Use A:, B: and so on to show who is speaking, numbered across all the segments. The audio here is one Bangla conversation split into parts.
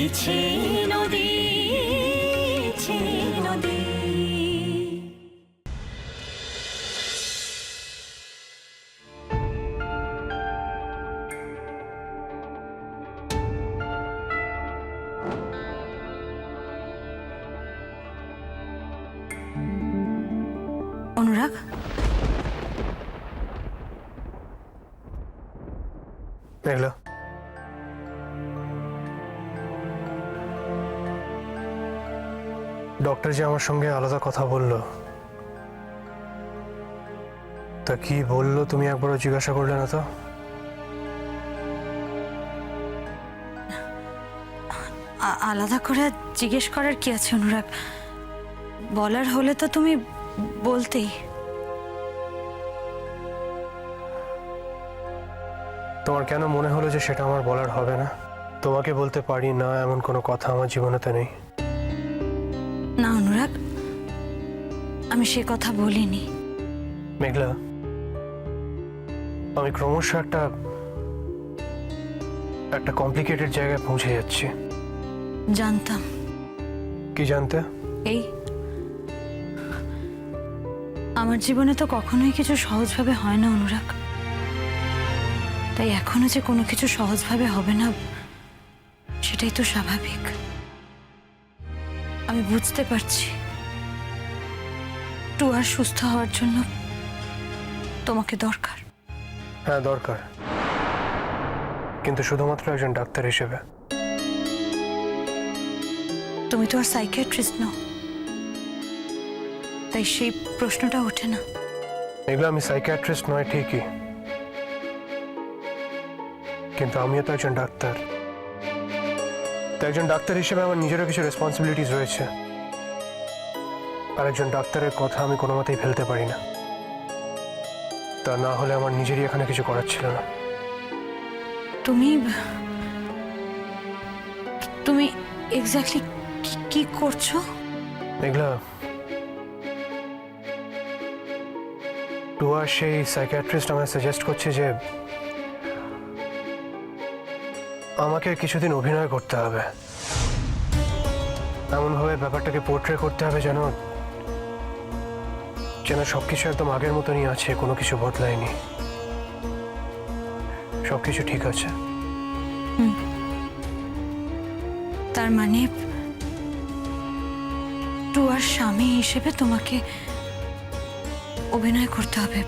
A: বইছে নদী, নদী।
B: অনুরাগ,
C: মেঘলা, ডক্টর যে আমার সঙ্গে আলাদা কথা বলল, তা কি বললো তুমি একবারও জিজ্ঞাসা করলে না তো?
B: আলাদা করে জিজ্ঞেস করার কি আছে অনুরাগ? বলার হলে তো তুমি বলতেই।
C: তোমার কেন মনে হলো যে সেটা আমার বলার হবে না? তোমাকে বলতে পারি না এমন কোনো কথা আমার জীবনেতে নেই।
B: না অনুরাগ, আমি সে কথা বলিনি।
C: মেঘলা, আমি ক্রমশ একটা কমপ্লিকেটেড জায়গায় পৌঁছে যাচ্ছি।
B: জানতাম।
C: কি জানতে?
B: এই আমার জীবনে তো কখনোই কিছু সহজভাবে হয় না অনুরাগ, তাই এখনো যে কোনো কিছু সহজভাবে হবে না সেটাই তো স্বাভাবিক। আমি বুঝতে পারছি টুয়ার সুস্থ হওয়ার জন্য তোমাকে দরকার।
C: হ্যাঁ দরকার, কিন্তু শুধুমাত্র একজন ডাক্তার হিসেবে।
B: তুমি তো আর সাইকিয়াট্রিস্ট নও, তাই সেই প্রশ্নটা ওঠে না।
C: এগুলো আমি সাইকিয়াট্রিস্ট নয় ঠিকই, কিন্তু আমিও তো একজন ডাক্তার। তো একজন ডাক্তার হিসেবে আমার নিজেরও কিছু রেসপন্সিবিলিটিস রয়েছে, আর একজন ডাক্তারের কথা আমি কোনো মতেই ফেলতে পারি না। তা না হলে আমার নিজেরই এখানে কিছু করার ছিল না।
B: তুমি তুমি এক্স্যাক্টলি কি করছো?
C: মেঘলা, টুয়া সেই সাইকিয়াট্রিস্ট আমায় সাজেস্ট করছে যে আমাকে কিছুদিন অভিনয় করতে হবে, এমনভাবে ব্যাপারটাকে পোর্ট্রে করতে হবে যেন সবকিছু একদম আগের মতনই আছে, কোনো কিছু বদলায়নি, সবকিছু ঠিক আছে।
B: তার মানে টুয়ার স্বামী হিসেবে তোমাকে অভিনয় করতে হবে,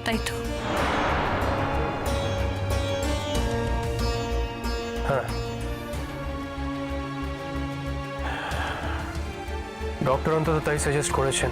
B: তাই তো?
C: হ্যাঁ, ডক্টর অন্তত তাই সাজেস্ট করেছেন।